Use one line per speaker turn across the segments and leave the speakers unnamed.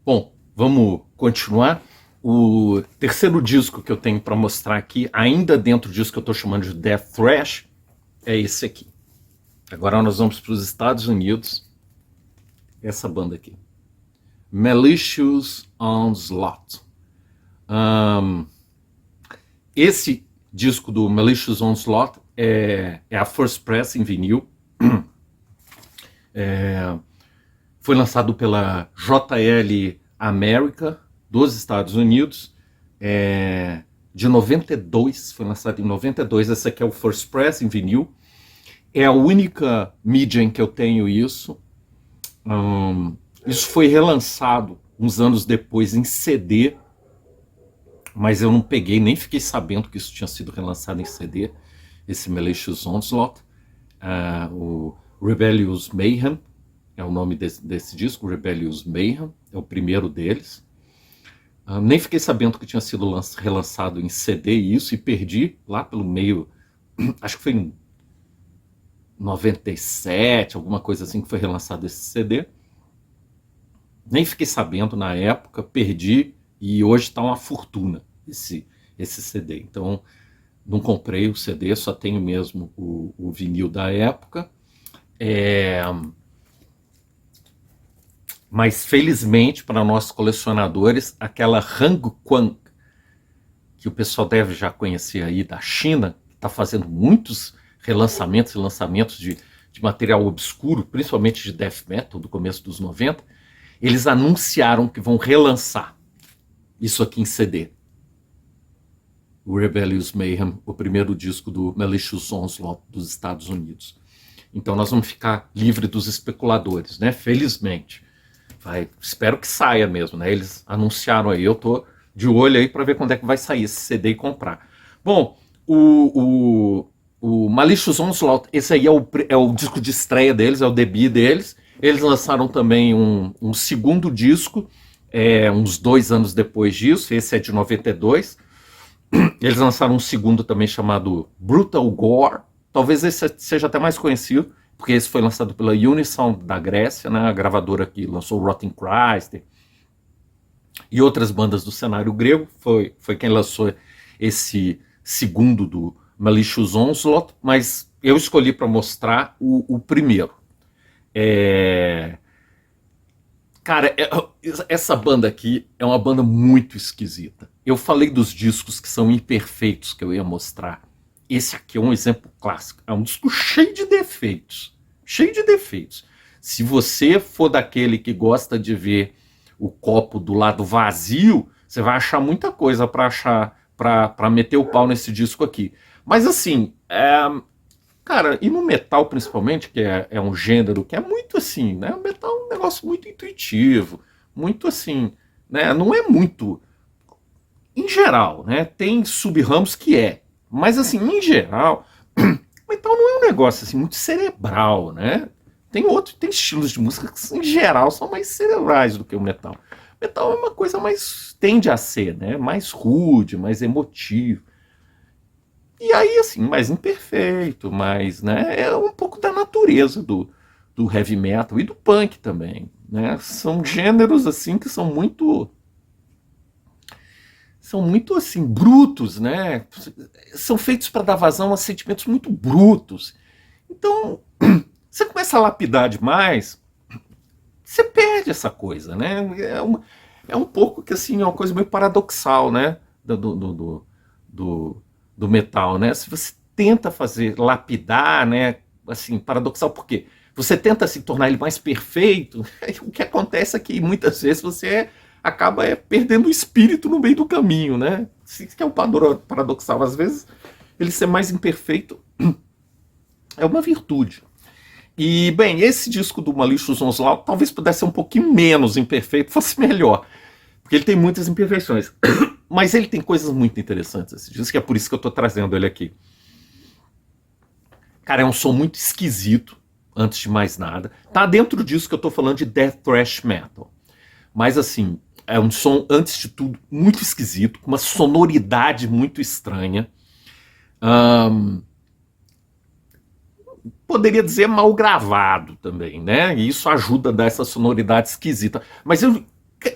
Bom, vamos continuar. O terceiro disco que eu tenho para mostrar aqui, ainda dentro disso que eu estou chamando de Death Thrash, é esse aqui. Agora nós vamos para os Estados Unidos. Essa banda aqui. Malicious Onslaught. Esse disco do Malicious Onslaught é a First Press em vinil. Foi lançado pela JL America dos Estados Unidos. De 92, foi lançado em 92. Esse aqui é o First Press em vinil. É a única mídia em que eu tenho isso. Isso foi relançado uns anos depois em CD, mas eu não peguei, nem fiquei sabendo que isso tinha sido relançado em CD, esse Malicious Onslaught. O Rebellious Mayhem é o nome desse disco, Rebellious Mayhem, é o primeiro deles. Nem fiquei sabendo que tinha sido relançado em CD isso, e perdi lá pelo meio, acho que foi em 97, alguma coisa assim, que foi relançado esse CD. Nem fiquei sabendo na época, perdi, e hoje está uma fortuna esse CD. Então, não comprei o CD, só tenho mesmo o vinil da época. Mas, felizmente, para nossos colecionadores, aquela Hang Quan, que o pessoal deve já conhecer aí da China, que está fazendo muitos relançamentos e lançamentos de material obscuro, principalmente de death metal, do começo dos 90, eles anunciaram que vão relançar isso aqui em CD. O Rebellious Mayhem, o primeiro disco do Malicious Onslaught dos Estados Unidos. Então nós vamos ficar livre dos especuladores, né? Felizmente. Espero que saia mesmo, né? Eles anunciaram aí, eu tô de olho aí para ver quando é que vai sair esse CD e comprar. Bom, o Malicious Onslaught, esse aí é o disco de estreia deles, é o debut deles. Eles lançaram também um segundo disco, uns 2 anos depois disso, esse é de 92. Eles lançaram um segundo também chamado Brutal Gore, talvez esse seja até mais conhecido, porque esse foi lançado pela Unisound da Grécia, né, a gravadora que lançou Rotten Christ e outras bandas do cenário grego. Foi quem lançou esse segundo do Malicious Onslaught, mas eu escolhi para mostrar o primeiro. Cara, essa banda aqui é uma banda muito esquisita. Eu falei dos discos que são imperfeitos que eu ia mostrar. Esse aqui é um exemplo clássico. É um disco cheio de defeitos. Cheio de defeitos. Se você for daquele que gosta de ver o copo do lado vazio, você vai achar muita coisa para meter o pau nesse disco aqui. Mas assim, cara, e no metal principalmente, que é um gênero que é muito assim, né? O metal é um negócio muito intuitivo, muito assim, né? Não é muito... Em geral, né? Tem sub-ramos que mas assim, em geral, o metal não é um negócio assim muito cerebral, né? Tem estilos de música que, em geral, são mais cerebrais do que o metal. O metal é uma coisa mais... tende a ser, né? Mais rude, mais emotivo. E aí, assim, mais imperfeito, mais, né? É um pouco da natureza do heavy metal e do punk também, né? São gêneros, assim, que são muito assim, brutos, né? São feitos para dar vazão a sentimentos muito brutos. Então, você começa a lapidar demais, você perde essa coisa, né? É um pouco que, assim, é uma coisa meio paradoxal, né? Do metal, né? Se você tenta lapidar, né? Assim, paradoxal, por quê? Você tenta assim, tornar ele mais perfeito, o que acontece é que muitas vezes você acaba perdendo o espírito no meio do caminho, né? Isso que é um paradoxal. Às vezes, ele ser mais imperfeito é uma virtude. E, bem, esse disco do Malicious Onslaught talvez pudesse ser um pouquinho menos imperfeito, fosse melhor, porque ele tem muitas imperfeições. Mas ele tem coisas muito interessantes, esse disco, que é por isso que eu estou trazendo ele aqui. Cara, é um som muito esquisito, antes de mais nada. Tá dentro disso que eu estou falando de Death Thrash Metal. Mas, assim, é um som, antes de tudo, muito esquisito, com uma sonoridade muito estranha. Poderia dizer mal gravado também, né? E isso ajuda a dar essa sonoridade esquisita. Mas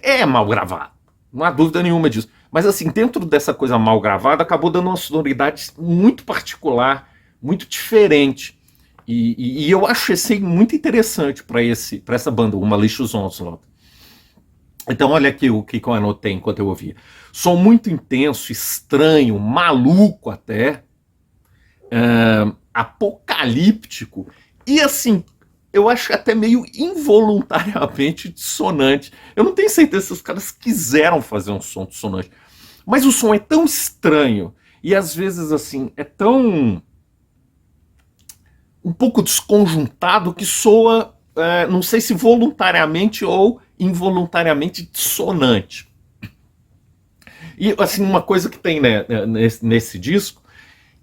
é mal gravado, não há dúvida nenhuma disso. Mas assim, dentro dessa coisa mal gravada, acabou dando uma sonoridade muito particular, muito diferente. E eu achei muito interessante para essa banda, o Malicious Onslaught. Então olha aqui o que eu anotei enquanto eu ouvia. Som muito intenso, estranho, maluco até, apocalíptico, e assim, eu acho até meio involuntariamente dissonante. Eu não tenho certeza se os caras quiseram fazer um som dissonante, mas o som é tão estranho, e às vezes assim, é tão um pouco desconjuntado que soa, não sei se voluntariamente ou involuntariamente dissonante. E assim, uma coisa que tem, né, nesse disco,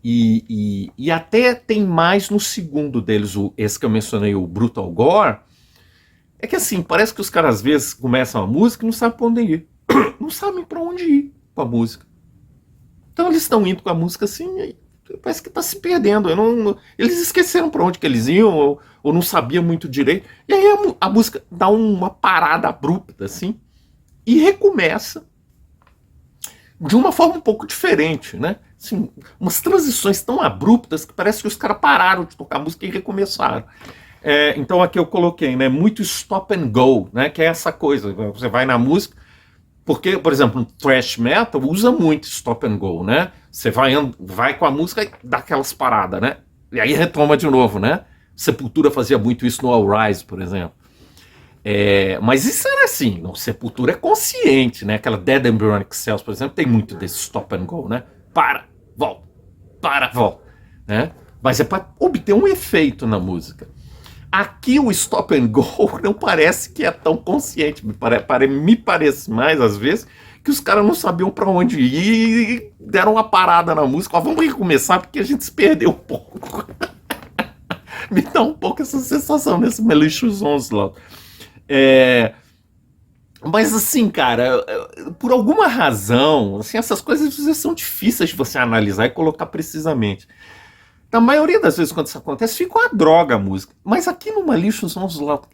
e até tem mais no segundo deles, esse que eu mencionei, o Brutal Gore, é que assim, parece que os caras às vezes começam a música e não sabem para onde ir. Não sabem para onde ir com a música. Então eles estão indo com a música assim, e parece que está se perdendo. Eles esqueceram para onde que eles iam, ou não sabiam muito direito. E aí a música dá uma parada abrupta, assim, e recomeça de uma forma um pouco diferente, né? Assim, umas transições tão abruptas que parece que os caras pararam de tocar música e recomeçaram. Então aqui eu coloquei, né? Muito stop and go, né? Que é essa coisa. Você vai na música, porque, por exemplo, no thrash metal usa muito stop and go, né? Você vai com a música e dá aquelas paradas, né? E aí retoma de novo, né? Sepultura fazia muito isso no All Rise, por exemplo. Mas isso era assim, não, Sepultura é consciente, né? Aquela Dead Embryonic Cells, por exemplo, tem muito desse stop and go, né? Para, volta, né? Mas é para obter um efeito na música. Aqui o stop and go não parece que é tão consciente, me parece mais às vezes que os caras não sabiam para onde ir e deram uma parada na música. Ó, vamos recomeçar porque a gente se perdeu um pouco. Me dá um pouco essa sensação nesse Malicious Onslaught. Mas assim, cara, por alguma razão, assim, essas coisas são difíceis de você analisar e colocar precisamente. Na maioria das vezes quando isso acontece, fica uma droga a música. Mas aqui no Malicious Onslaught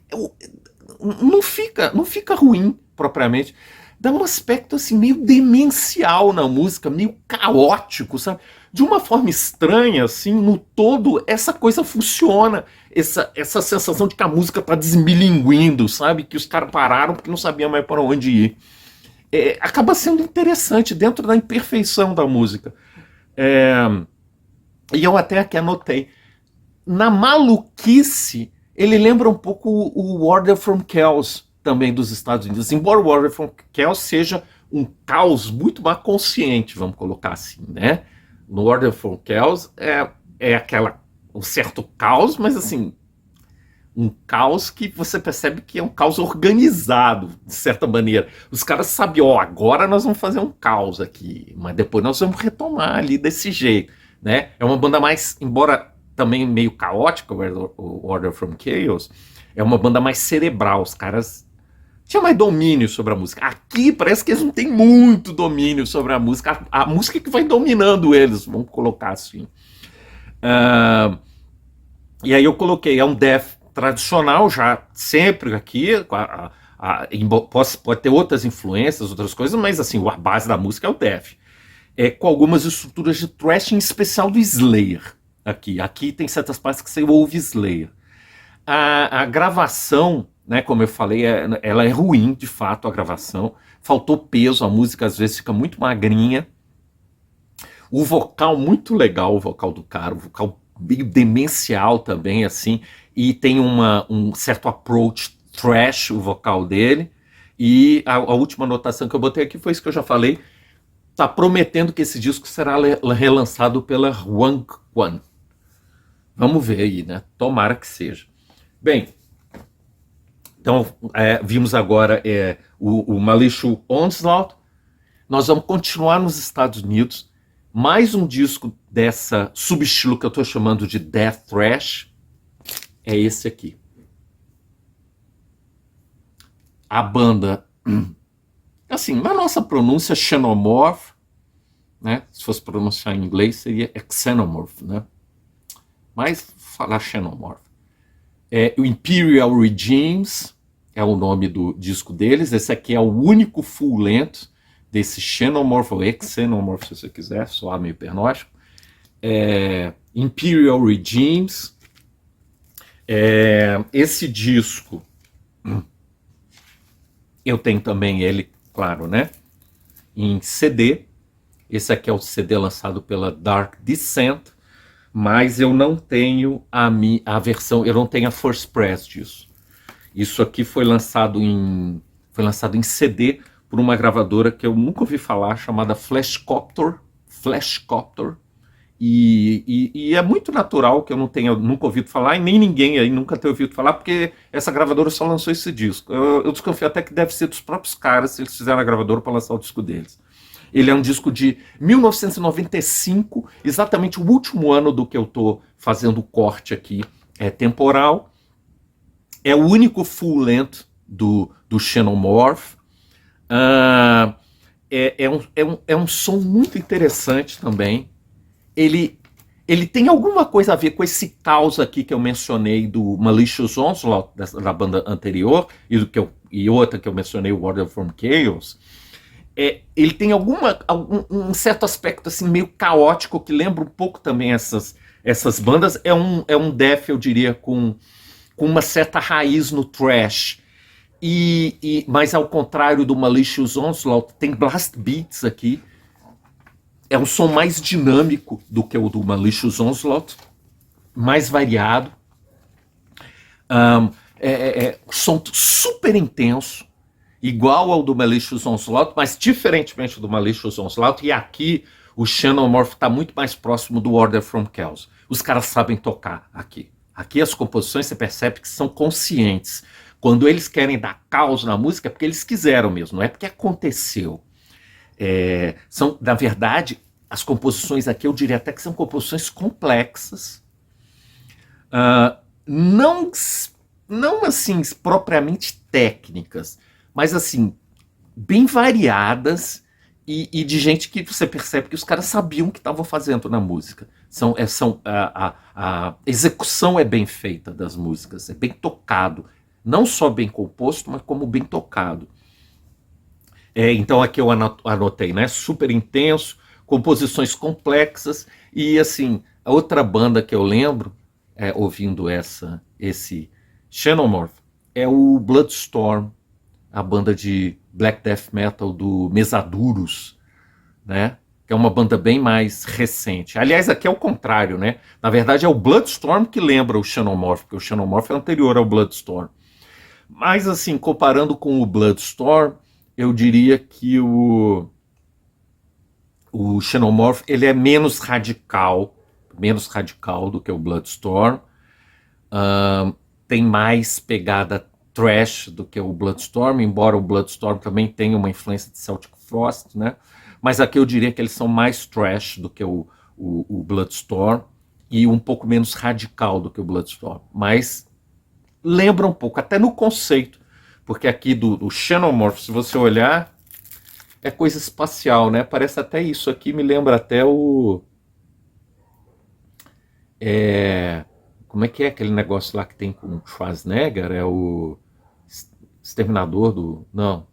não fica ruim propriamente. Dá um aspecto assim meio demencial na música, meio caótico, sabe? De uma forma estranha, assim, no todo, essa coisa funciona. Essa sensação de que a música tá desmilinguindo, sabe? Que os caras pararam porque não sabiam mais para onde ir. Acaba sendo interessante dentro da imperfeição da música. E eu até aqui anotei. Na maluquice, ele lembra um pouco o Order from Chaos, também dos Estados Unidos. Embora o Order from Chaos seja um caos muito mais consciente, vamos colocar assim, né? No Order from Chaos é um certo caos, mas assim, um caos que você percebe que é um caos organizado, de certa maneira. Os caras sabiam, agora nós vamos fazer um caos aqui, mas depois nós vamos retomar ali desse jeito, né? É uma banda mais, embora também meio caótica, o Order from Chaos, é uma banda mais cerebral, os caras tinham mais domínio sobre a música. Aqui parece que eles não têm muito domínio sobre a música, a música que vai dominando eles, vamos colocar assim. E aí eu coloquei, é um death tradicional, já sempre aqui, pode ter outras influências, outras coisas, mas assim, a base da música é o death. Com algumas estruturas de thrash, em especial do Slayer. Aqui tem certas partes que você ouve Slayer. A gravação, né, como eu falei, ela é ruim, de fato, a gravação. Faltou peso, a música às vezes fica muito magrinha. O vocal muito legal, o vocal do cara, o vocal meio demencial também, assim, e tem um certo approach thrash, o vocal dele. E a última anotação que eu botei aqui foi isso que eu já falei. Tá prometendo que esse disco será relançado pela Wang Quan. Vamos ver aí, né? Tomara que seja. Bem, então vimos agora o Malicious Onslaught. Nós vamos continuar nos Estados Unidos. Mais um disco dessa subestilo que eu estou chamando de Death Thrash é esse aqui. A banda, assim, na nossa pronúncia, Xenomorph, né? Se fosse pronunciar em inglês, seria Xenomorph, né? Mas falar Xenomorph. O Imperial Regimes, é o nome do disco deles. Esse aqui é o único full length desse Xenomorph, ou Xenomorph, se você quiser, soar meio pernóstico. Imperial Regimes. Esse disco, eu tenho também ele, claro, né, em CD. Esse aqui é o CD lançado pela Dark Descent, mas eu não tenho a versão, eu não tenho a First Press disso. Isso aqui foi lançado em CD por uma gravadora que eu nunca ouvi falar, chamada Flashcopter. E é muito natural que eu não tenha nunca ouvido falar, e nem ninguém aí nunca tenha ouvido falar, porque essa gravadora só lançou esse disco. Eu desconfio até que deve ser dos próprios caras, se eles fizeram a gravadora para lançar o disco deles. Ele é um disco de 1995, exatamente o último ano do que eu estou fazendo o corte aqui, temporal. É o único full length do Xenomorph. É um som muito interessante também. Ele tem alguma coisa a ver com esse caos aqui que eu mencionei do Malicious Onslaught, da banda anterior, e outra que eu mencionei, o Order from Chaos. Ele tem um certo aspecto assim, meio caótico, que lembra um pouco também essas bandas. É um death, eu diria, com uma certa raiz no thrash. Mas ao contrário do Malicious Onslaught, tem blast beats aqui. É um som mais dinâmico do que o do Malicious Onslaught, mais variado. Som super intenso, igual ao do Malicious Onslaught, mas diferentemente do Malicious Onslaught. E aqui o Xenomorph está muito mais próximo do Order from Chaos. Os caras sabem tocar aqui. Aqui as composições você percebe que são conscientes. Quando eles querem dar caos na música, é porque eles quiseram mesmo, não é porque aconteceu. São, na verdade, as composições aqui, eu diria até que são composições complexas, não assim propriamente técnicas, mas assim bem variadas e de gente que você percebe que os caras sabiam o que estavam fazendo na música. A execução é bem feita das músicas, é bem tocado, não só bem composto, mas como bem tocado. Então aqui eu anotei, né? Super intenso, composições complexas. E assim, a outra banda que eu lembro, ouvindo esse Xenomorph, é o Bloodstorm, a banda de black death metal do Mesadurus, né? Que é uma banda bem mais recente. Aliás, aqui é o contrário, né? Na verdade é o Bloodstorm que lembra o Xenomorph, porque o Xenomorph é anterior ao Bloodstorm. Mas assim, comparando com o Bloodstorm, eu diria que o Xenomorph ele é menos radical do que o Bloodstorm. Tem mais pegada thrash do que o Bloodstorm, embora o Bloodstorm também tenha uma influência de Celtic Frost, né? Mas aqui eu diria que eles são mais thrash do que o Bloodstorm e um pouco menos radical do que o Bloodstorm. Mas lembra um pouco, até no conceito, porque aqui do Xenomorph, se você olhar, é coisa espacial, né? Parece até isso aqui, me lembra até o... como é que é aquele negócio lá que tem com o Schwarzenegger? É o Exterminador do... Não.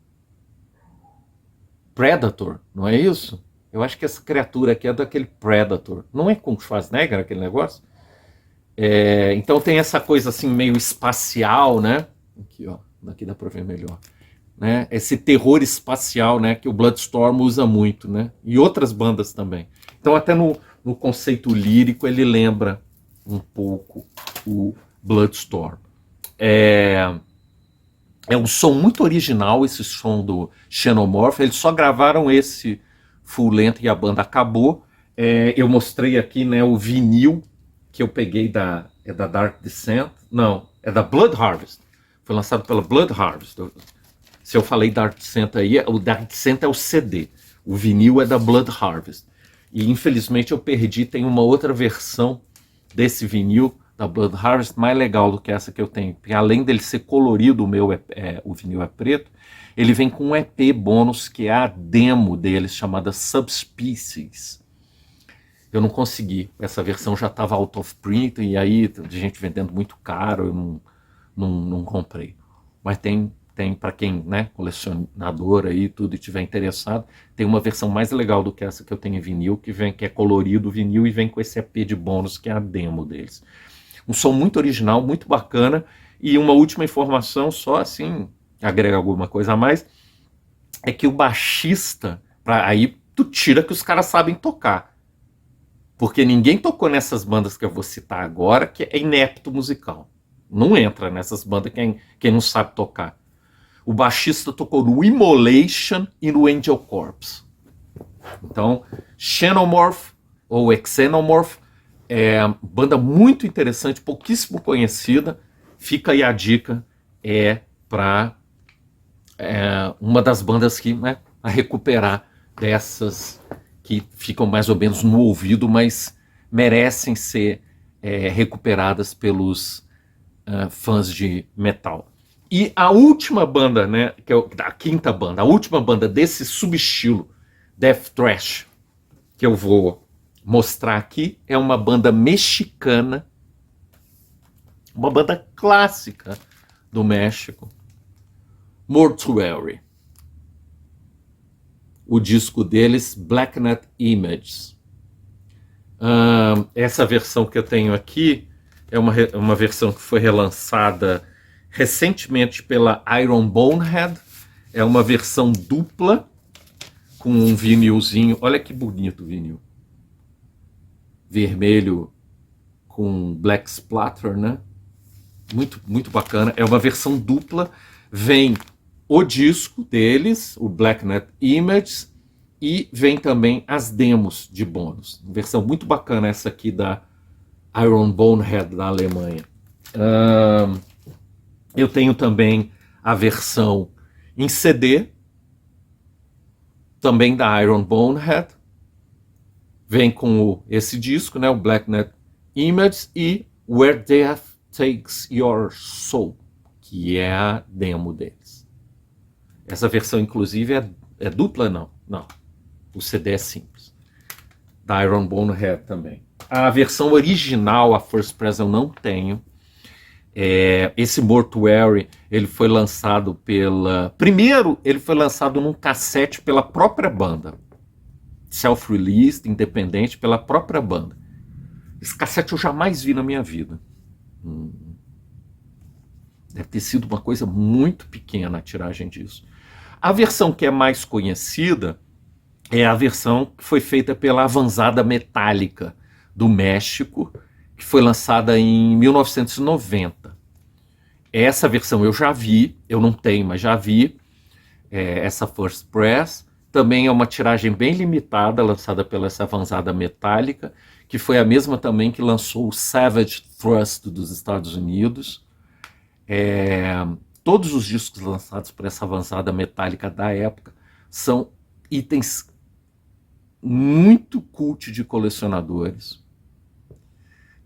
Predator, não é isso? Eu acho que essa criatura aqui é daquele Predator. Não é com o Schwarzenegger aquele negócio? Então tem essa coisa assim meio espacial, né? Aqui, ó. Daqui dá para ver melhor. Né? Esse terror espacial, né, que o Bloodstorm usa muito, né? E outras bandas também. Então até no conceito lírico ele lembra um pouco o Bloodstorm. É um som muito original esse som do Xenomorph. Eles só gravaram esse full length e a banda acabou. Eu mostrei aqui, né, o vinil que eu peguei da Dark Descent. Não, é da Blood Harvest. Foi lançado pela Blood Harvest. Se eu falei Dark Descent aí, o Dark Descent é o CD. O vinil é da Blood Harvest. E infelizmente eu perdi, tem uma outra versão desse vinil da Blood Harvest mais legal do que essa que eu tenho. Porque além dele ser colorido, o vinil é preto, ele vem com um EP bônus, que é a demo deles, chamada Subspecies. Eu não consegui. Essa versão já estava out of print, e aí de gente vendendo muito caro, eu não comprei. mas tem para quem, né, colecionador aí tudo e tiver interessado, tem uma versão mais legal do que essa que eu tenho em vinil, que é colorido o vinil e vem com esse EP de bônus que é a demo deles. Um som muito original, muito bacana. E uma última informação, só assim, agrega alguma coisa a mais, é que o baixista, aí tu tira que os caras sabem tocar. Porque ninguém tocou nessas bandas que eu vou citar agora, que é inepto musical. Não entra nessas bandas quem não sabe tocar. O baixista tocou no Immolation e no Angel Corpse. Então, Xenomorph ou Xenomorph é uma banda muito interessante, pouquíssimo conhecida. Fica aí a dica, para uma das bandas que, né, a recuperar dessas que ficam mais ou menos no ouvido, mas merecem ser recuperadas pelos fãs de metal. E a última banda, né, que é a quinta banda, a última banda desse subestilo, Death Thrash, que eu vou mostrar aqui, é uma banda mexicana, uma banda clássica do México, Mortuary. O disco deles, Blackened Images. Essa versão que eu tenho aqui é uma versão que foi relançada recentemente pela Iron Bonehead. É uma versão dupla com um vinilzinho. Olha que bonito o vinil. Vermelho com black splatter, né? Muito, muito bacana. É uma versão dupla. Vem o disco deles, o Blackened Images, e vem também as demos de bônus. Versão muito bacana essa aqui da Iron Bonehead da Alemanha. Eu tenho também a versão em CD, também da Iron Bonehead. Vem com esse disco, né, o Blackened Images, e Where Death Takes Your Soul, que é a demo deles. Essa versão, inclusive, é dupla? Não. O CD é simples. Da Iron Bonehead também. A versão original, a First Press, eu não tenho. Esse Mortuary, ele foi lançado Primeiro, ele foi lançado num cassete pela própria banda. Self-released, independente, pela própria banda. Esse cassete eu jamais vi na minha vida. Deve ter sido uma coisa muito pequena a tiragem disso. A versão que é mais conhecida é a versão que foi feita pela Avanzada Metálica do México, que foi lançada em 1990. Essa versão eu já vi, eu não tenho, mas já vi, essa First Press. Também é uma tiragem bem limitada, lançada pela essa Avanzada Metálica, que foi a mesma também que lançou o Savage Thrust dos Estados Unidos. Todos os discos lançados por essa Avanzada Metálica da época são itens muito cult de colecionadores.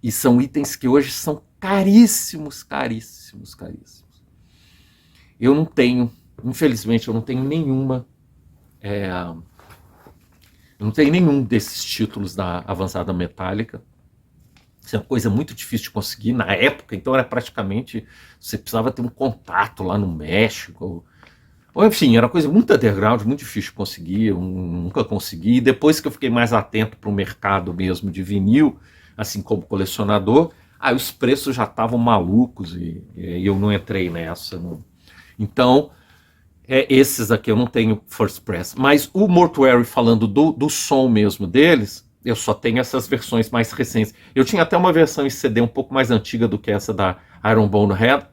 E são itens que hoje são caríssimos. Eu não tenho, infelizmente, eu não tenho nenhuma. Eu não tenho nenhum desses títulos da Avanzada Metálica. Isso é uma coisa muito difícil de conseguir na época, então era praticamente, você precisava ter um contato lá no México, ou enfim, era uma coisa muito underground, muito difícil de conseguir, eu nunca consegui. E depois que eu fiquei mais atento para o mercado mesmo de vinil, assim como colecionador, os preços já estavam malucos e eu não entrei nessa. Não. Então, esses aqui eu não tenho First Press, mas o Mortuary, falando do som mesmo deles, eu só tenho essas versões mais recentes. Eu tinha até uma versão em CD um pouco mais antiga do que essa da Iron Bonehead,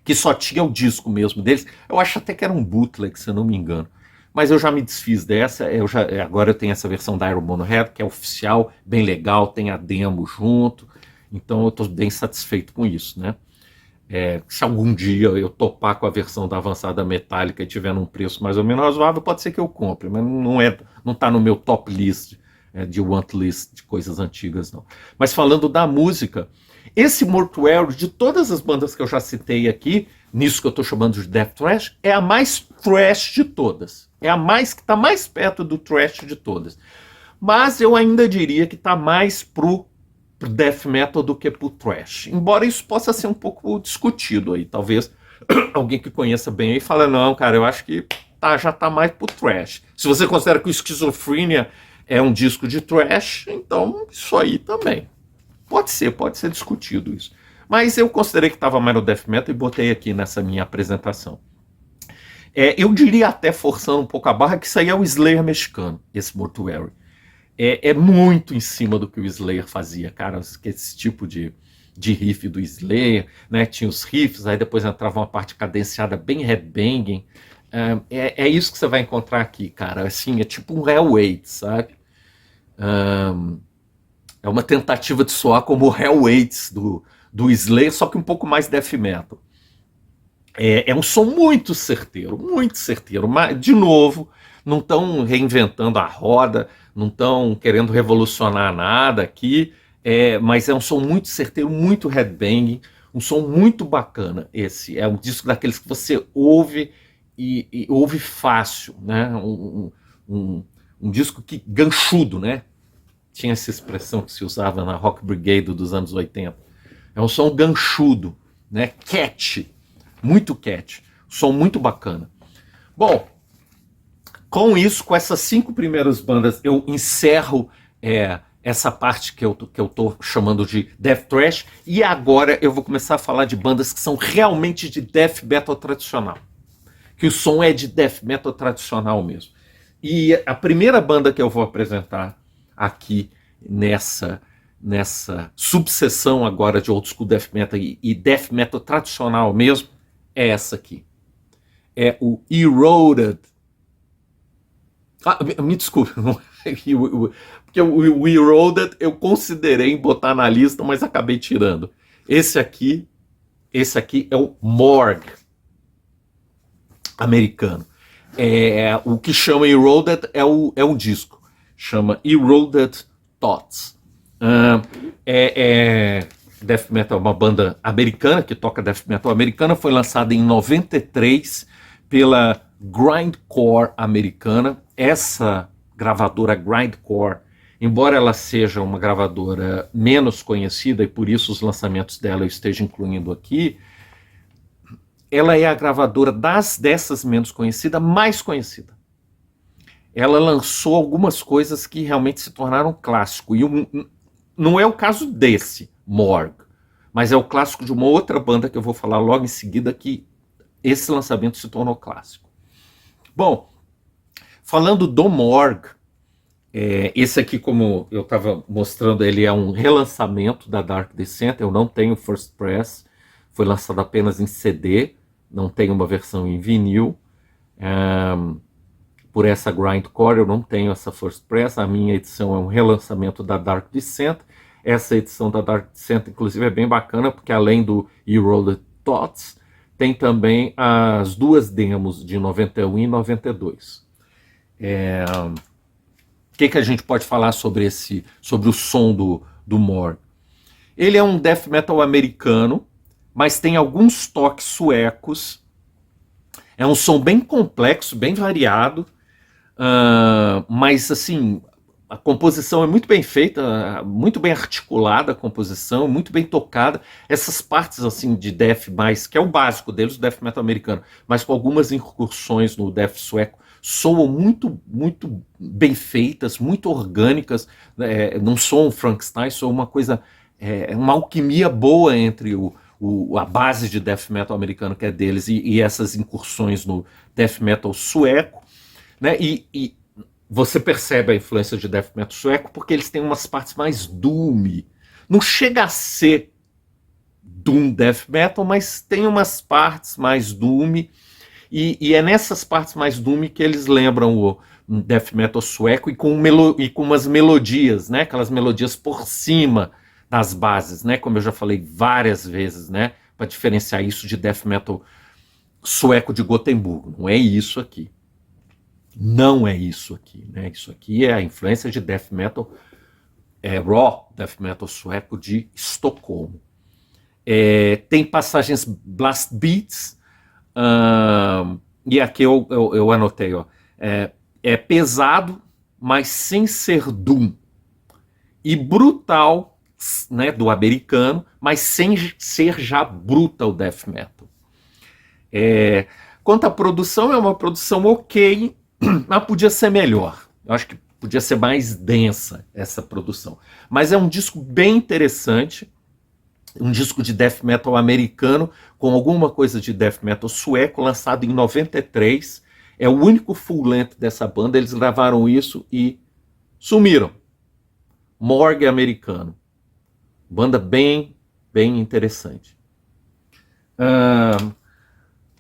que só tinha o disco mesmo deles. Eu acho até que era um bootleg, se eu não me engano. Mas eu já me desfiz dessa, agora eu tenho essa versão da Iron Bonehead, que é oficial, bem legal, tem a demo junto, então eu estou bem satisfeito com isso, né? Se algum dia eu topar com a versão da Avanzada Metálica e tiver num preço mais ou menos razoável, pode ser que eu compre, mas não está no meu top list, de want list de coisas antigas, não. Mas falando da música, esse Mortuary, de todas as bandas que eu já citei aqui, nisso que eu estou chamando de Death Thrash, é a mais thrash de todas. É a mais que está mais perto do thrash de todas. Mas eu ainda diria que está mais pro pro death metal do que pro thrash. Embora isso possa ser um pouco discutido aí, talvez alguém que conheça bem aí fala, não, cara, eu acho que já tá mais pro thrash. Se você considera que o Schizophrenia é um disco de thrash, então isso aí também. Pode ser discutido isso. Mas eu considerei que estava mais no death metal e botei aqui nessa minha apresentação. Eu diria até, forçando um pouco a barra, que isso aí é o Slayer mexicano, esse Mortuary. É muito em cima do que o Slayer fazia, cara, esse tipo de riff do Slayer, né? Tinha os riffs, aí depois entrava uma parte cadenciada bem headbanging. É isso que você vai encontrar aqui, cara. Assim, é tipo um Hell 8, sabe? É uma tentativa de soar como o Hell 8 do Slayer, só que um pouco mais death metal. É um som muito certeiro, mas, de novo, não estão reinventando a roda, não estão querendo revolucionar nada aqui, mas é um som muito certeiro, muito headbanging, um som muito bacana. Esse é um disco daqueles que você ouve e ouve fácil, né? Um disco que ganchudo, né? Tinha essa expressão que se usava na Rock Brigade dos anos 80. É um som ganchudo, né? Catchy, muito catchy, som muito bacana. Bom, com isso, com essas 5 primeiras bandas, eu encerro essa parte que eu tô chamando de Death Thrash, e agora eu vou começar a falar de bandas que são realmente de Death Metal tradicional, que o som é de Death Metal tradicional mesmo. E a primeira banda que eu vou apresentar aqui nessa subseção agora de Old School Death Metal e Death Metal tradicional mesmo, é essa aqui. É o Eroded. Me desculpe, porque o Eroded eu considerei botar na lista, mas acabei tirando. Esse aqui é o Morgue americano. O que chama Eroded é o disco. Chama Eroded Thoughts. Death Metal é uma banda americana que toca Death Metal americana. Foi lançada em 93 pela Grindcore americana. Essa gravadora Grindcore, embora ela seja uma gravadora menos conhecida e por isso os lançamentos dela eu esteja incluindo aqui, ela é a gravadora dessas menos conhecidas, mais conhecida. Ela lançou algumas coisas que realmente se tornaram clássico. E não é o caso desse, Morgue, mas é o clássico de uma outra banda que eu vou falar logo em seguida que esse lançamento se tornou clássico. Bom, falando do Morgue, esse aqui, como eu estava mostrando, ele é um relançamento da Dark Descent. Eu não tenho First Press, foi lançado apenas em CD, não tem uma versão em vinil. Por essa Grindcore eu não tenho essa First Press. A minha edição é um relançamento da Dark Descent. Essa edição da Dark Descent inclusive é bem bacana, porque além do Eroded Thoughts, tem também as 2 demos de 91 e 92. O que a gente pode falar sobre o som do Morgue? Ele é um death metal americano, mas tem alguns toques suecos. É um som bem complexo, bem variado, mas assim, a composição é muito bem feita, muito bem articulada a composição, muito bem tocada. Essas partes assim de death mais, que é o básico deles, o death metal americano, mas com algumas incursões no death sueco, soam muito, muito bem feitas, muito orgânicas. Não soam Frankenstein, soam uma coisa, uma alquimia boa entre a base de death metal americano que é deles e essas incursões no death metal sueco, né? E você percebe a influência de death metal sueco porque eles têm umas partes mais doom. Não chega a ser doom death metal, mas tem umas partes mais doom. E é nessas partes mais doom que eles lembram o death metal sueco e com umas melodias, né? Aquelas melodias por cima das bases, né? Como eu já falei várias vezes, né? Para diferenciar isso de death metal sueco de Gotemburgo. Não é isso aqui. Não é isso aqui, né? Isso aqui é a influência de death metal, raw death metal sueco de Estocolmo. Tem passagens blast beats, e aqui eu anotei, ó, pesado, mas sem ser doom, e brutal, né, do americano, mas sem ser já brutal death metal. Quanto à produção, é uma produção ok, mas podia ser melhor. Eu acho que podia ser mais densa essa produção. Mas é um disco bem interessante, um disco de death metal americano com alguma coisa de death metal sueco, lançado em 93. É o único full length dessa banda. Eles gravaram isso e sumiram. Morgue americano. Banda bem interessante.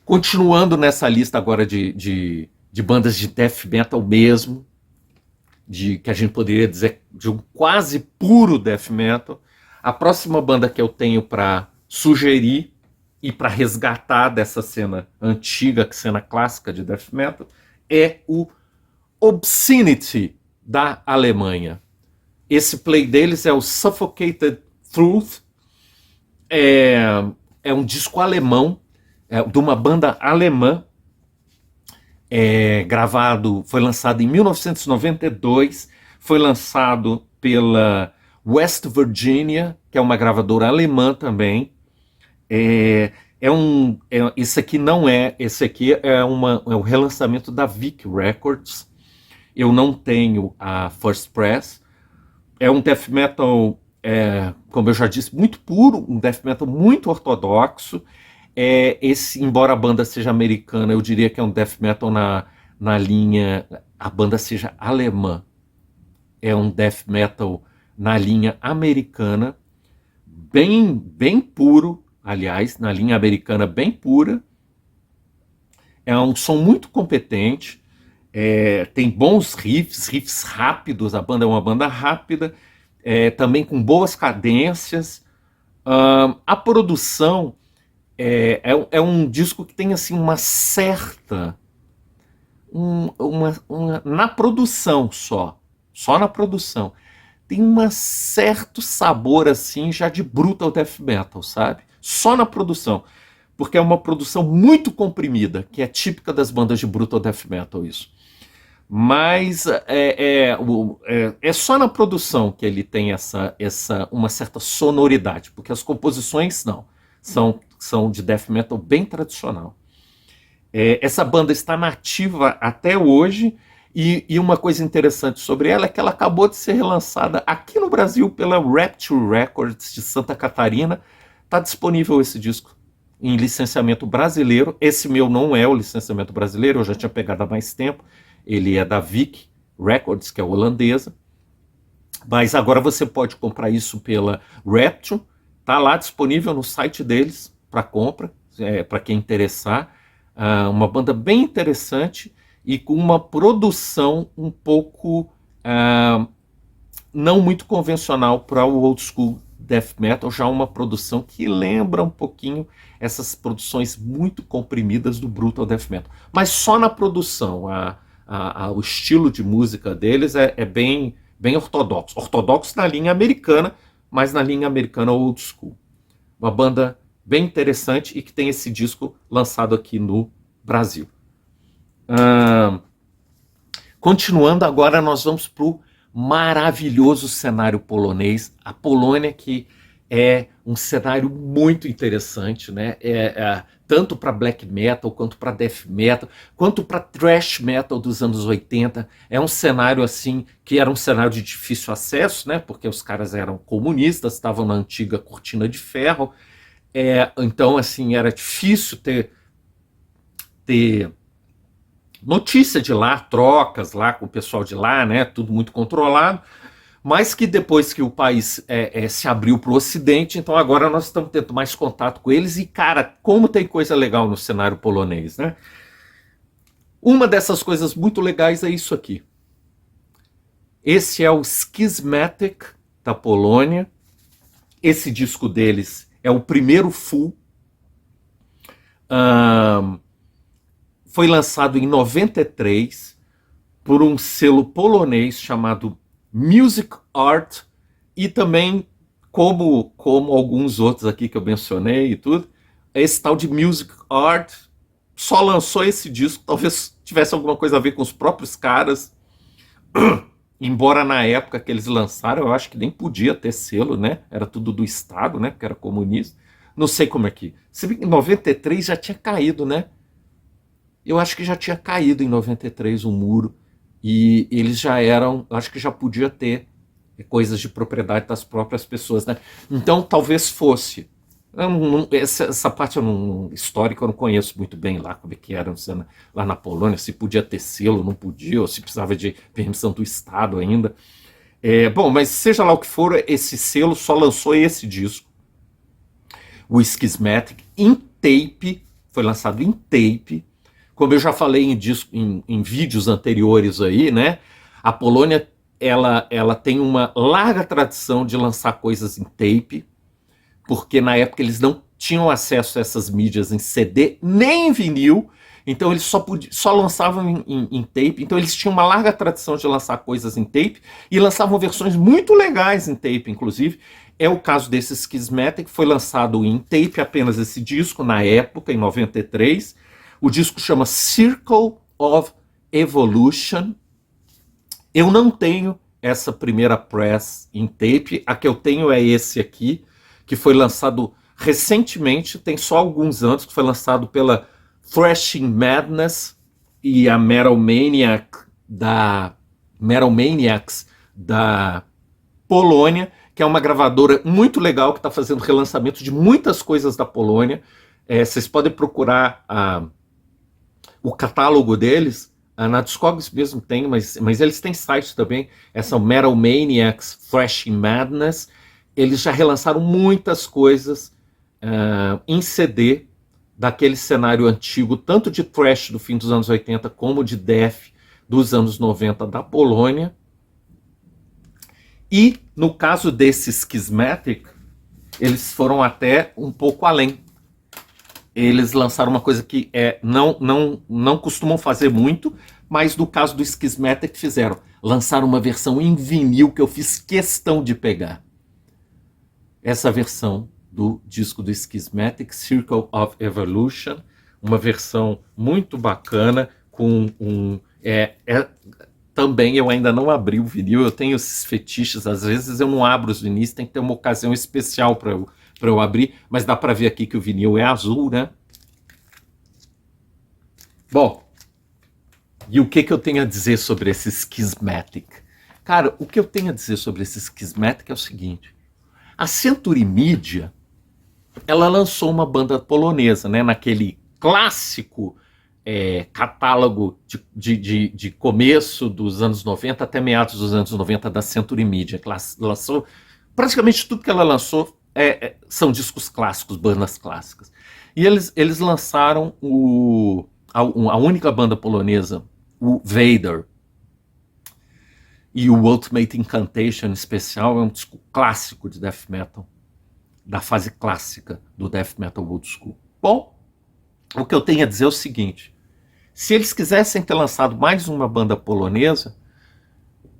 Continuando nessa lista agora de bandas de death metal mesmo, que a gente poderia dizer de um quase puro death metal, a próxima banda que eu tenho para sugerir e para resgatar dessa cena antiga, cena clássica de death metal, é o Obscenity, da Alemanha. Esse play deles é o Suffocated Truth. É um disco alemão, de uma banda alemã, foi lançado em 1992, foi lançado pela West Virginia, que é uma gravadora alemã também. Esse aqui é o relançamento da Vic Records. Eu não tenho a First Press. É um death metal, como eu já disse, muito puro, um death metal muito ortodoxo. Embora a banda seja americana, eu diria que é um death metal na linha, a banda seja alemã. É um death metal na linha americana, bem puro, aliás, na linha americana bem pura. É um som muito competente, tem bons riffs rápidos, a banda é uma banda rápida, também com boas cadências. A produção é um disco que tem assim uma certa... na produção só na produção, tem um certo sabor assim já de brutal death metal, sabe? Só na produção, porque é uma produção muito comprimida, que é típica das bandas de brutal death metal isso. Mas é só na produção que ele tem uma certa sonoridade, porque as composições não, são de death metal bem tradicional. Essa banda está nativa até hoje, e uma coisa interessante sobre ela é que ela acabou de ser relançada aqui no Brasil pela Rapture Records de Santa Catarina. Está disponível esse disco em licenciamento brasileiro. Esse meu não é o licenciamento brasileiro, eu já tinha pegado há mais tempo. Ele é da Vic Records, que é holandesa. Mas agora você pode comprar isso pela Rapture. Está lá disponível no site deles para compra, para quem interessar. Uma banda bem interessante e com uma produção um pouco não muito convencional para o old school death metal, já uma produção que lembra um pouquinho essas produções muito comprimidas do brutal death metal, mas só na produção. O estilo de música deles é bem ortodoxo na linha americana, mas na linha americana old school. Uma banda bem interessante e que tem esse disco lançado aqui no Brasil. Continuando, agora nós vamos para o maravilhoso cenário polonês. A Polônia, que é um cenário muito interessante, né? Tanto para black metal, quanto para death metal, quanto para thrash metal dos anos 80. É um cenário assim que era um cenário de difícil acesso, né? Porque os caras eram comunistas, estavam na antiga cortina de ferro. Então, assim, era difícil ter notícia de lá, trocas lá com o pessoal de lá, né? Tudo muito controlado. Mas que depois que o país se abriu para o Ocidente, então agora nós estamos tendo mais contato com eles. E, cara, como tem coisa legal no cenário polonês, né? Uma dessas coisas muito legais é isso aqui. Esse é o Schismatic, da Polônia. Esse disco deles é o primeiro full. Foi lançado em 93 por um selo polonês chamado Music Art, e também, como alguns outros aqui que eu mencionei e tudo, esse tal de Music Art só lançou esse disco, talvez tivesse alguma coisa a ver com os próprios caras, embora na época que eles lançaram, eu acho que nem podia ter selo, né? Era tudo do Estado, né? Porque era comunista. Não sei como é que. Se bem que em 93 já tinha caído, né? Eu acho que já tinha caído em 93 o muro. E eles já eram. Acho que já podia ter coisas de propriedade das próprias pessoas, né? Então talvez fosse. Essa parte histórica eu não conheço muito bem lá, como é que era lá na Polônia, se podia ter selo, não podia, ou se precisava de permissão do Estado ainda. Bom, mas seja lá o que for, esse selo só lançou esse disco, o Schismatic, em tape, foi lançado em tape. Como eu já falei em vídeos anteriores aí, né? A Polônia ela tem uma larga tradição de lançar coisas em tape, porque na época eles não tinham acesso a essas mídias em CD nem em vinil, então eles só lançavam em tape. Então eles tinham uma larga tradição de lançar coisas em tape e lançavam versões muito legais em tape, inclusive. É o caso desse Schismatic, que foi lançado em tape apenas esse disco na época, em 93. O disco chama Circle of Evolution. Eu não tenho essa primeira press em tape, a que eu tenho é esse aqui, que foi lançado recentemente, tem só alguns anos, que foi lançado pela Thrashing Madness e a Metal Maniacs da Polônia, que é uma gravadora muito legal que está fazendo relançamento de muitas coisas da Polônia. Vocês podem procurar o catálogo deles. Na Discogs mesmo tem, mas eles têm site também. Essa Metal Maniacs Thrashing Madness. Eles já relançaram muitas coisas em CD daquele cenário antigo, tanto de thrash do fim dos anos 80 como de death dos anos 90 da Polônia. E no caso desse Schismatic, eles foram até um pouco além. Eles lançaram uma coisa que não costumam fazer muito, mas no caso do Schismatic fizeram. Lançaram uma versão em vinil que eu fiz questão de pegar. Essa versão do disco do Schismatic, Circle of Evolution, uma versão muito bacana, com também eu ainda não abri o vinil, eu tenho esses fetiches, às vezes eu não abro os vinis, tem que ter uma ocasião especial para eu abrir, mas dá para ver aqui que o vinil é azul, né? Bom, e o que eu tenho a dizer sobre esse Schismatic? Cara, o que eu tenho a dizer sobre esse Schismatic é o seguinte: a Century Media, ela lançou uma banda polonesa, né, naquele clássico catálogo de começo dos anos 90 até meados dos anos 90 da Century Media. Lançou praticamente tudo que ela lançou são discos clássicos, bandas clássicas. E eles lançaram a única banda polonesa, o Vader. E o Ultimate Incantation especial é um disco clássico de death metal, da fase clássica do death metal old school. Bom, o que eu tenho a dizer é o seguinte: se eles quisessem ter lançado mais uma banda polonesa,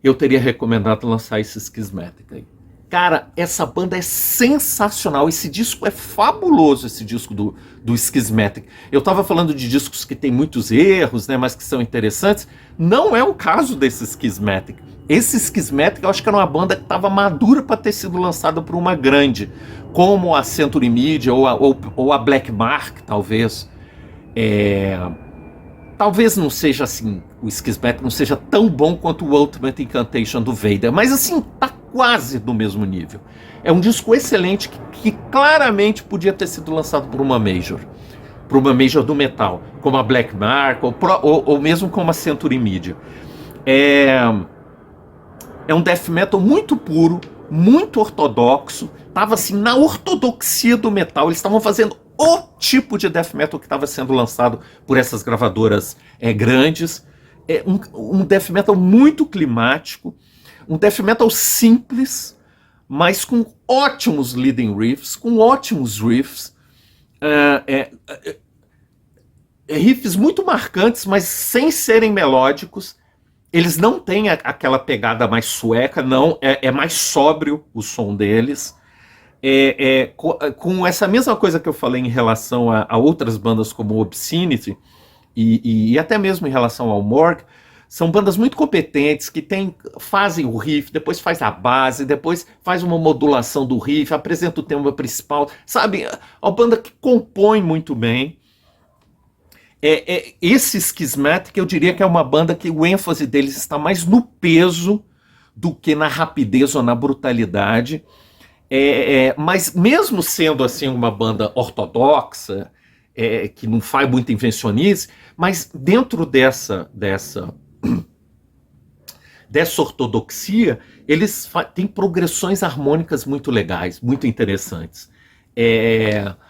eu teria recomendado lançar esse Schismatic aí. Cara, essa banda é sensacional, esse disco é fabuloso, esse disco do Schismatic. Eu tava falando de discos que tem muitos erros, né, mas que são interessantes. Não é o caso desse Schismatic. Esse Schismatic eu acho que era uma banda que estava madura para ter sido lançada por uma grande, como a Century Media ou a Black Mark, talvez. Talvez não seja assim, o Schismatic não seja tão bom quanto o Ultimate Incantation do Vader, mas assim, tá quase do mesmo nível. É um disco excelente que claramente podia ter sido lançado por uma major do metal, como a Black Mark ou mesmo como a Century Media. É um death metal muito puro, muito ortodoxo, tava assim na ortodoxia do metal. Eles estavam fazendo o tipo de death metal que estava sendo lançado por essas gravadoras grandes. Um death metal muito climático, um death metal simples, mas com ótimos leading riffs, riffs muito marcantes, mas sem serem melódicos. Eles não têm aquela pegada mais sueca, não, é mais sóbrio o som deles. Com essa mesma coisa que eu falei em relação a outras bandas como Obscenity e até mesmo em relação ao Morgue, São bandas muito competentes que fazem o riff, depois faz a base, depois faz uma modulação do riff, apresenta o tema principal, sabe? É uma banda que compõe muito bem. Esse Schismatic, eu diria que é uma banda que o ênfase deles está mais no peso do que na rapidez ou na brutalidade. Mas mesmo sendo assim uma banda ortodoxa, que não faz muita invencionice, mas dentro dessa ortodoxia, eles têm progressões harmônicas muito legais, muito interessantes.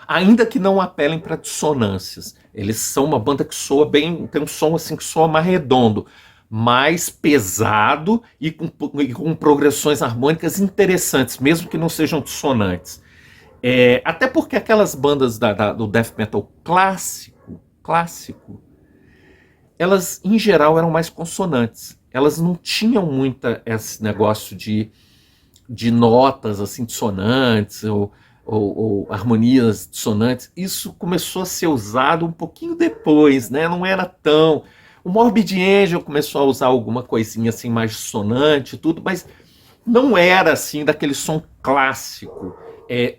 Ainda que não apelem para dissonâncias. Eles são uma banda que soa bem, tem um som assim que soa mais redondo, mais pesado e com progressões harmônicas interessantes, mesmo que não sejam dissonantes. Até porque aquelas bandas do death metal clássico, elas em geral eram mais consonantes. Elas não tinham muita esse negócio de notas assim dissonantes ou harmonias dissonantes. Isso começou a ser usado um pouquinho depois, né? Não era tão... O Morbid Angel começou a usar alguma coisinha assim mais dissonante e tudo, mas não era assim daquele som clássico,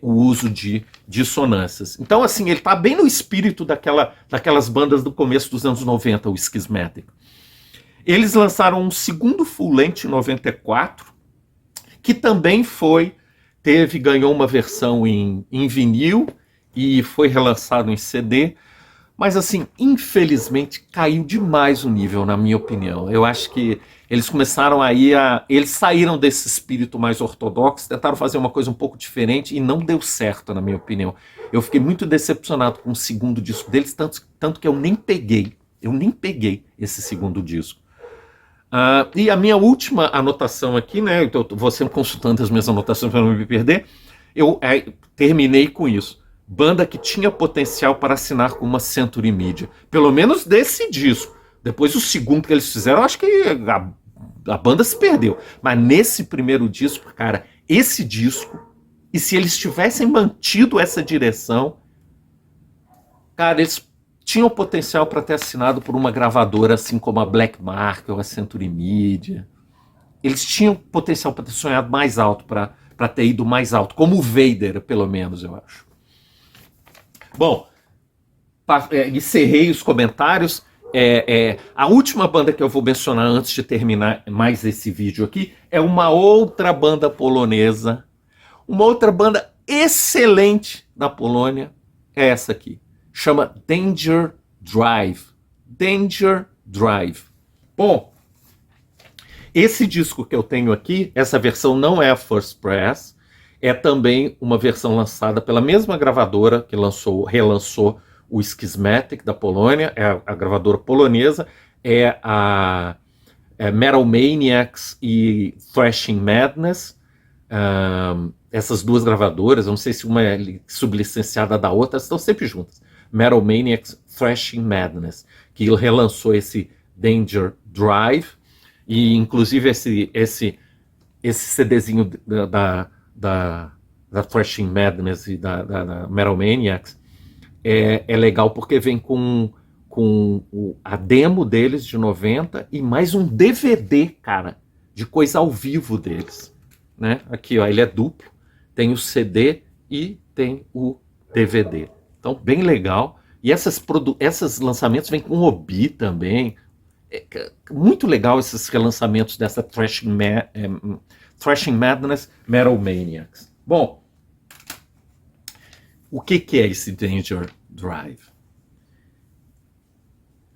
o uso de dissonâncias. Então, assim, ele está bem no espírito daquelas bandas do começo dos anos 90, o Schismatic. Eles lançaram um segundo full-length em 94, que também ganhou uma versão em vinil e foi relançado em CD, mas assim, infelizmente caiu demais o nível, na minha opinião. Eu acho que eles começaram eles saíram desse espírito mais ortodoxo, tentaram fazer uma coisa um pouco diferente e não deu certo, na minha opinião. Eu fiquei muito decepcionado com o segundo disco deles, tanto que eu nem peguei esse segundo disco. E a minha última anotação aqui, né? Eu vou sempre consultando as minhas anotações para não me perder. Eu terminei com isso. Banda que tinha potencial para assinar com uma Century Media. Pelo menos desse disco. Depois o segundo que eles fizeram, eu acho que a banda se perdeu. Mas nesse primeiro disco, cara, esse disco, e se eles tivessem mantido essa direção, cara, eles tinham potencial para ter assinado por uma gravadora assim como a Black Mark ou a Century Media. Eles tinham potencial para ter sonhado mais alto, para ter ido mais alto, como o Vader, pelo menos, eu acho. Bom, encerrei os comentários. A última banda que eu vou mencionar antes de terminar mais esse vídeo aqui é uma outra banda polonesa, uma outra banda excelente da Polônia, é essa aqui. Chama Danger Drive. Danger Drive. Bom, esse disco que eu tenho aqui, essa versão não é a First Press, é também uma versão lançada pela mesma gravadora que relançou o Schismatic da Polônia, é a gravadora polonesa, é a Metal Maniacs e Thrashing Madness. Essas duas gravadoras, eu não sei se uma é sublicenciada da outra, estão sempre juntas. Metal Maniacs, Thrashing Madness, que relançou esse Danger Drive, e inclusive esse CDzinho da Thrashing Madness e da Metal Maniacs é legal porque vem com a demo deles de 90 e mais um DVD, cara, de coisa ao vivo deles, né? Aqui, ó, ele é duplo, tem o CD e tem o DVD. Então, bem legal. E esses lançamentos vêm com Obi também. Muito legal esses relançamentos dessa Thrashing Madness, Metal Maniacs. Bom, o que é esse Danger Drive?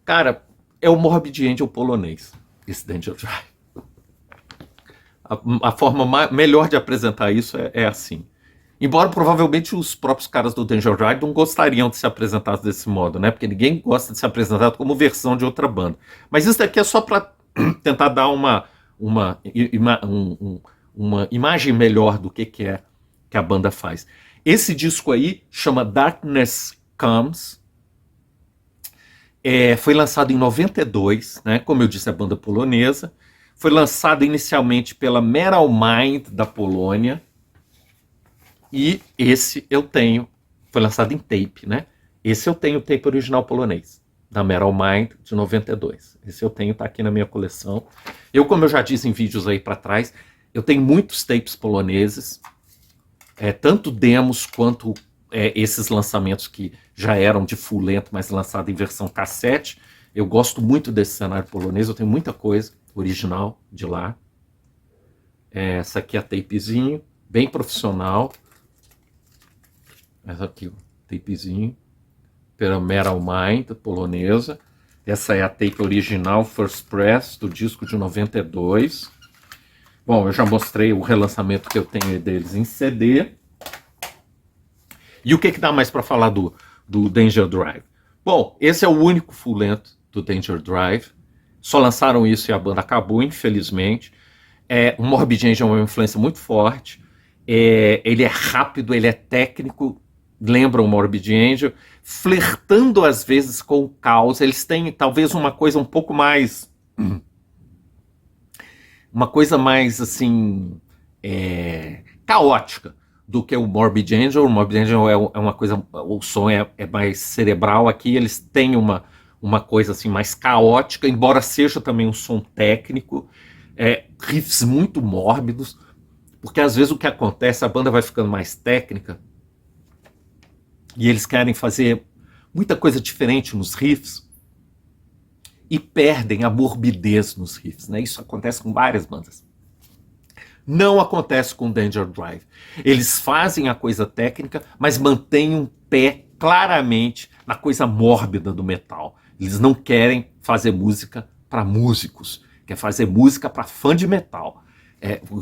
Cara, é o Morbid Angel polonês, esse Danger Drive. A forma melhor de apresentar isso é assim. Embora provavelmente os próprios caras do Danger Drive não gostariam de se apresentar desse modo, né? Porque ninguém gosta de ser apresentado como versão de outra banda. Mas isso daqui é só para tentar dar uma imagem melhor do que é que a banda faz. Esse disco aí chama Darkness Comes. Foi lançado em 92, né? Como eu disse, é banda polonesa. Foi lançado inicialmente pela Metal Mind da Polônia. E esse eu tenho, foi lançado em tape, né? Esse eu tenho o tape original polonês. da Metal Mind, de 92. Esse eu tenho, tá aqui na minha coleção. Eu, como eu já disse em vídeos aí para trás, eu tenho muitos tapes poloneses, tanto demos quanto esses lançamentos que já eram de full lento, mas lançado em versão cassete. Eu gosto muito desse cenário polonês, eu tenho muita coisa original de lá. Essa aqui é a tapezinho, bem profissional. Essa aqui, ó, tapezinho, pela Metal Mind, polonesa. Essa é a tape original, First Press, do disco de 92. Bom, eu já mostrei o relançamento que eu tenho deles em CD. E o que dá mais para falar do Danger Drive? Bom, esse é o único full lento do Danger Drive. Só lançaram isso e a banda acabou, infelizmente. O Morbid Angel é uma influência muito forte. Ele é rápido, ele é técnico, lembra o Morbid Angel, flertando às vezes com o caos. Eles têm talvez uma coisa um pouco mais... uma coisa mais, assim, caótica do que o Morbid Angel. O Morbid Angel é uma coisa... o som é mais cerebral. Aqui eles têm uma coisa assim mais caótica, embora seja também um som técnico. Riffs muito mórbidos, porque às vezes o que acontece, a banda vai ficando mais técnica e eles querem fazer muita coisa diferente nos riffs e perdem a morbidez nos riffs, né? Isso acontece com várias bandas. Não acontece com Danger Drive. Eles fazem a coisa técnica, mas mantêm um pé claramente na coisa mórbida do metal. Eles não querem fazer música para músicos, quer fazer música para fã de metal.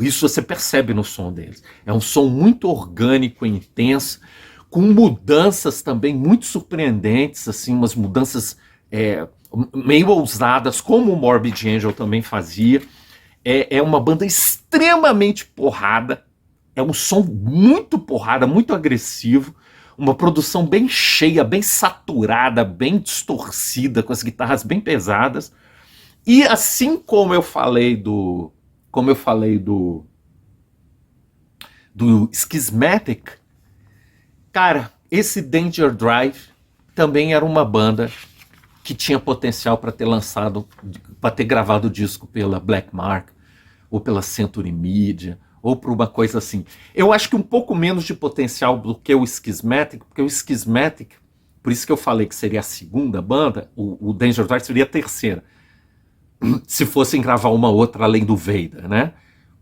Isso você percebe no som deles. É um som muito orgânico e intenso, com mudanças também muito surpreendentes, assim, umas mudanças meio ousadas, como o Morbid Angel também fazia. É uma banda extremamente porrada, é um som muito porrada, muito agressivo, uma produção bem cheia, bem saturada, bem distorcida, com as guitarras bem pesadas. E assim como eu falei do Schismatic, cara, esse Danger Drive também era uma banda que tinha potencial para ter lançado, para ter gravado o disco pela Black Mark, ou pela Century Media, ou por uma coisa assim. Eu acho que um pouco menos de potencial do que o Schismatic, porque o Schismatic, por isso que eu falei que seria a segunda banda, o Danger Drive seria a terceira, se fossem gravar uma outra além do Vader, né?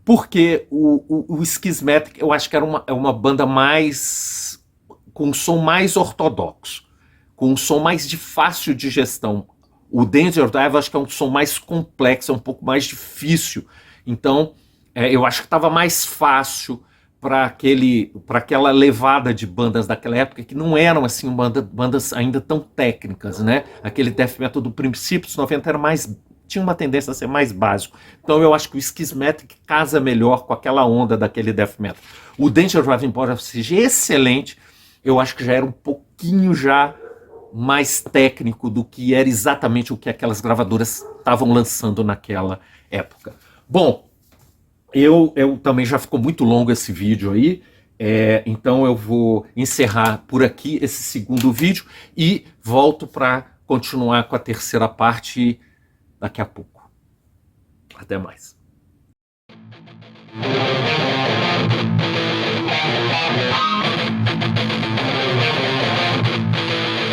Porque o Schismatic, eu acho que era uma banda mais... com um som mais ortodoxo, com um som mais de fácil digestão. O Danger Drive, eu acho que é um som mais complexo, é um pouco mais difícil. Então, eu acho que estava mais fácil para aquela levada de bandas daquela época, que não eram assim bandas ainda tão técnicas, né? Aquele death metal do princípio dos 90 tinha uma tendência a ser mais básico. Então eu acho que o Schismatic casa melhor com aquela onda daquele death metal. O Danger Drive, embora seja excelente, eu acho que já era um pouquinho já mais técnico do que era exatamente o que aquelas gravadoras estavam lançando naquela época. Bom, eu também já ficou muito longo esse vídeo aí, então eu vou encerrar por aqui esse segundo vídeo e volto para continuar com a terceira parte daqui a pouco. Até mais.